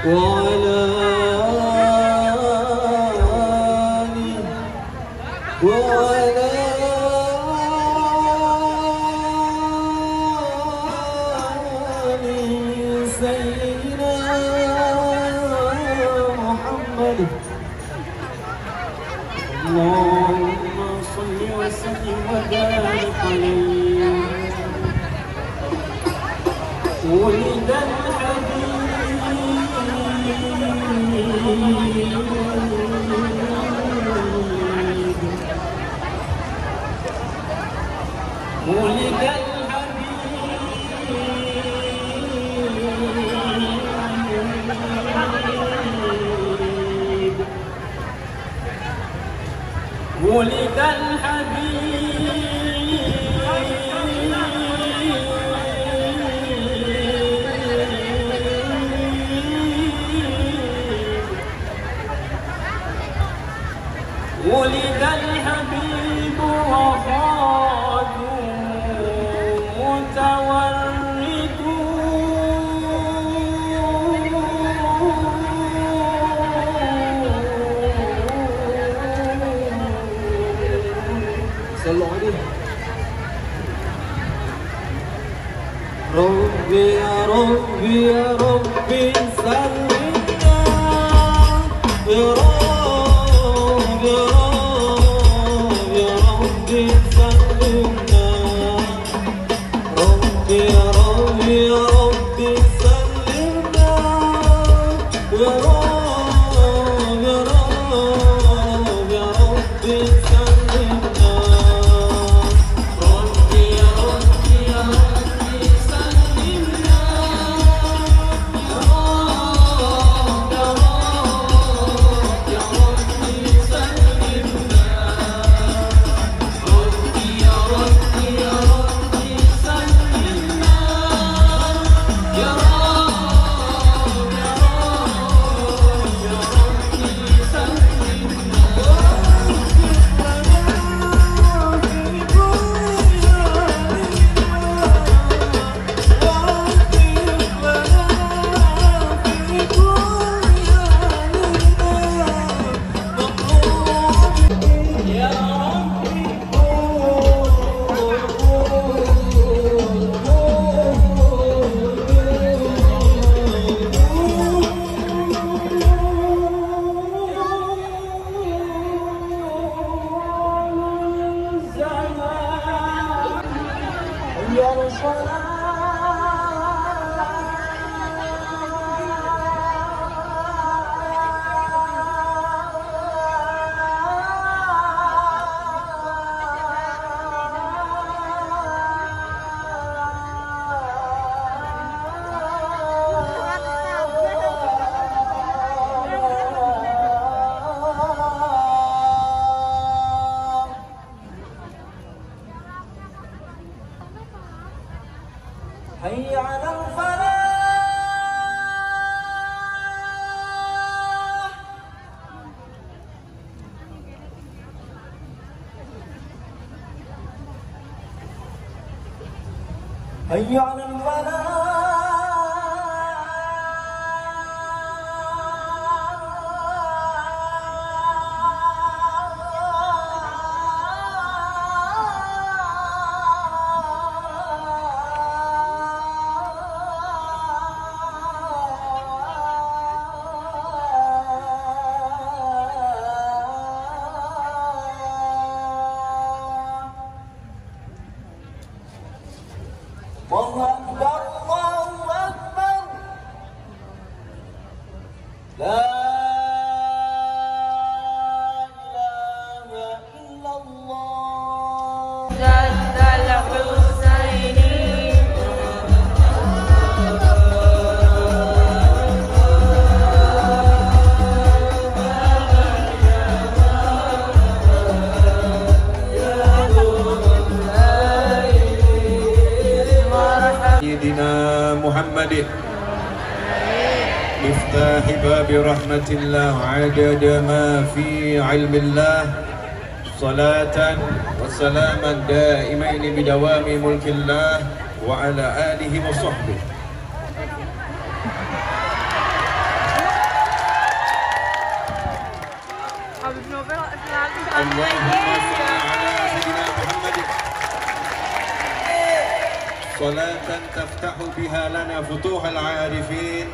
وعلى آل سيدنا محمد. اللهم صل وسلم وبارك عليه. ولد ولد الحبيب ولد الحبيب ولد الحبيب وخاج متورد صلوا عليه. ربي يا ربي يا ربي سلمنا يا رب يا رب يا ربي سلمنا. ربي يا ربي يا ربي سلمنا يا رب يا رب يا ربي سلمنا. ربي يا ربي يا ربي سلمنا يا رب يا رب يا ربي سلمنا. ربي يا ربي يا ربي سلمنا يا رب يا رب يا ربي حي على الفلاح. حي على الفلاح. الله أكبر الله أكبر. لا إله إلا الله. جد الحسين سيدنا محمد مفتاح باب رحمة الله عدد ما في علم الله. صلاة وسلاما دائمين بدوام ملك الله وعلى آله وصحبه. Allahumma salli ala sayyidina Muhammad salatan taftahu biha lana futuhal arifin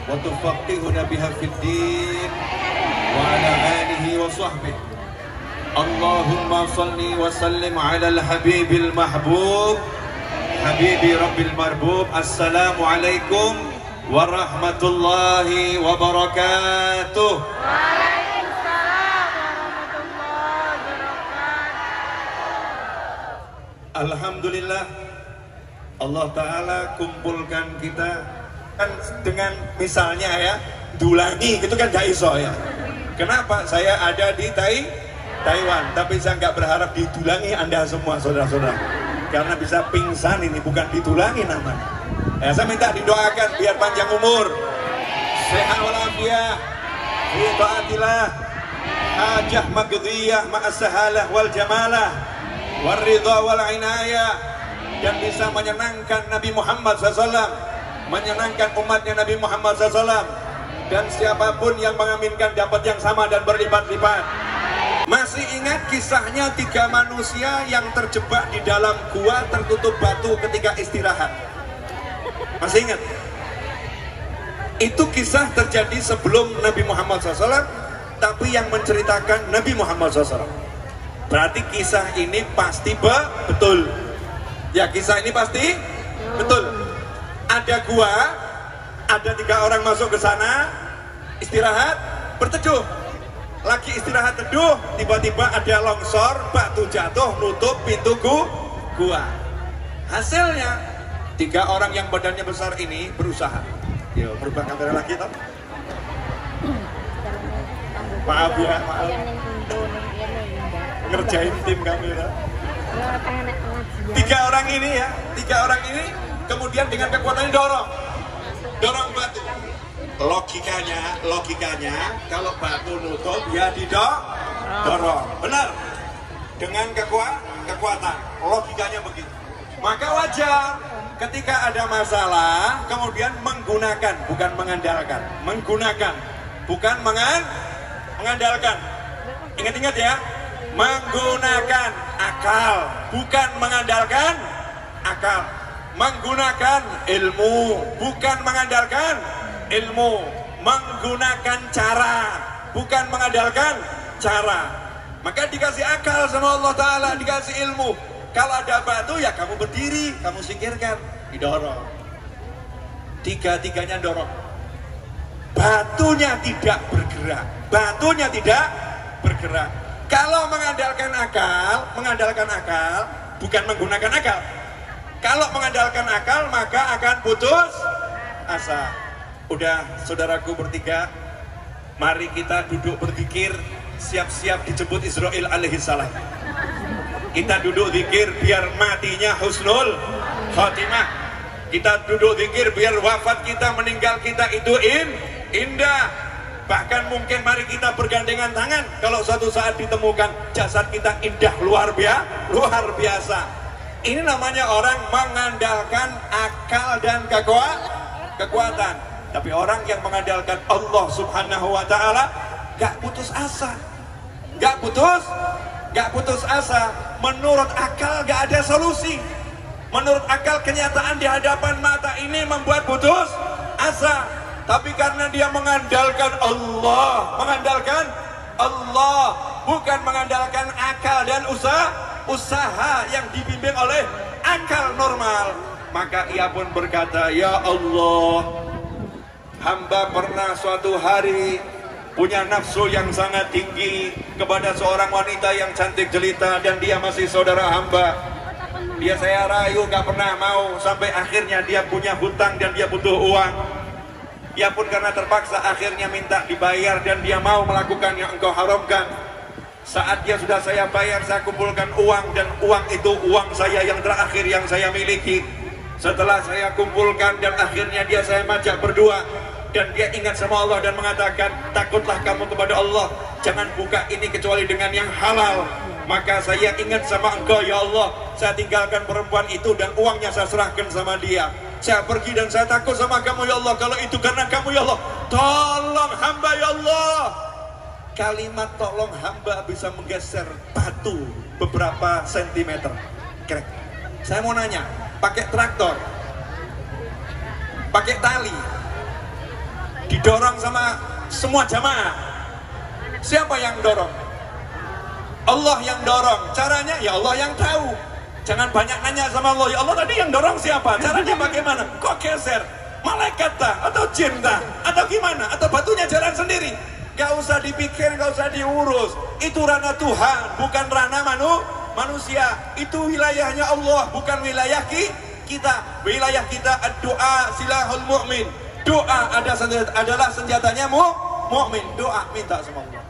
wa tufaqqihuna biha fid din wa ala alihi wa sahbihi. Allahumma salli wa sallim ala al-habibil mahbub habibi rabbil marbub. Assalamualaikum warahmatullahi wabarakatuh. Waalaikumsalam warahmatullahi wabarakatuh. Alhamdulillah Allah Ta'ala kumpulkan kita kan dengan misalnya ya dulangi itu kan gak iso ya. Kenapa? Saya ada di Taiwan, tapi saya nggak berharap didulangi Anda semua saudara-saudara, karena bisa pingsan ini, bukan ditulangi namanya. Ya, saya minta didoakan biar panjang umur, sehat walafiat, fi taatillah, hajah magdiyah ma'as sahalah wal jamalah, waridha wal inayah, dan bisa menyenangkan Nabi Muhammad SAW, menyenangkan umatnya Nabi Muhammad SAW, dan siapapun yang mengaminkan dapat yang sama dan berlipat-lipat. Masih ingat kisahnya 3 manusia yang terjebak di dalam gua tertutup batu ketika istirahat? Masih ingat? Itu kisah terjadi sebelum Nabi Muhammad SAW, tapi yang menceritakan Nabi Muhammad SAW. Berarti kisah ini pasti betul. Ya, kisah ini pasti betul. Ada gua, ada 3 orang masuk ke sana, istirahat, berteduh. Lagi istirahat teduh, tiba-tiba ada longsor, batu jatuh, nutup pintu gua. Hasilnya 3 orang yang badannya besar ini berusaha. Yo, berubah kamera lagi toh. Maaf ya, maaf. Ngerjain tim kamera. 3 orang ini ya, 3 orang ini kemudian dengan kekuatannya dorong batu. Logikanya kalau batu nutup ya didorong, benar, dengan kekuatan, logikanya begitu. Maka wajar ketika ada masalah kemudian menggunakan, bukan mengandalkan, menggunakan, bukan mengandalkan. Ingat-ingat ya, menggunakan akal, bukan mengandalkan akal. Menggunakan ilmu, bukan mengandalkan ilmu. Menggunakan cara, bukan mengandalkan cara. Maka dikasih akal sama Allah Ta'ala, dikasih ilmu. Kalau ada batu ya kamu berdiri, kamu singkirkan, didorong. 3-tiganya dorong. Batunya tidak bergerak, batunya tidak bergerak. Kalau mengandalkan akal, bukan menggunakan akal. Kalau mengandalkan akal maka akan putus asa. Udah saudaraku bertiga, mari kita duduk berzikir, siap-siap dijemput Israel alaihissalam. Kita duduk zikir biar matinya husnul khatimah. Kita duduk zikir biar wafat kita, meninggal kita itu indah. Bahkan mungkin mari kita bergandengan tangan kalau suatu saat ditemukan jasad kita indah luar biasa. Ini namanya orang mengandalkan akal dan kekuatan. Tapi orang yang mengandalkan Allah Subhanahu wa Ta'ala gak putus asa. Gak putus asa. Menurut akal gak ada solusi. Menurut akal kenyataan di hadapan mata ini membuat putus asa. Tapi karena dia mengandalkan Allah, bukan mengandalkan akal dan usaha yang dibimbing oleh akal normal, maka ia pun berkata, ya Allah, hamba pernah suatu hari punya nafsu yang sangat tinggi kepada seorang wanita yang cantik jelita dan dia masih saudara hamba. Dia saya rayu gak pernah mau, sampai akhirnya dia punya hutang dan dia butuh uang. Ia pun karena terpaksa akhirnya minta dibayar dan dia mau melakukan yang engkau haramkan. Saat dia sudah saya bayar, saya kumpulkan uang, dan uang itu uang saya yang terakhir yang saya miliki. Setelah saya kumpulkan dan akhirnya dia saya majak berdua, dan dia ingat sama Allah dan mengatakan, takutlah kamu kepada Allah, jangan buka ini kecuali dengan yang halal. Maka saya ingat sama engkau ya Allah, saya tinggalkan perempuan itu dan uangnya saya serahkan sama dia. Saya pergi dan saya takut sama kamu ya Allah, kalau itu karena kamu ya Allah, tolong hamba ya Allah. kalimat tolong hamba bisa menggeser batu beberapa sentimeter. Krek. Saya mau nanya, pakai traktor, pakai tali, didorong sama semua jamaah, siapa yang dorong? Allah yang dorong. Caranya ya Allah yang tahu. Jangan banyak nanya sama Allah, ya Allah tadi yang dorong siapa? Caranya bagaimana? Kok geser? Malaikat tah? Atau jin tah? Atau gimana? Atau batunya jalan sendiri? Gak usah dipikir, gak usah diurus. Itu ranah Tuhan, bukan ranah manusia. Itu wilayahnya Allah, bukan wilayah kita. Wilayah kita doa silahul mu'min. Doa adalah senjatanya mu'min. Doa minta sama Allah.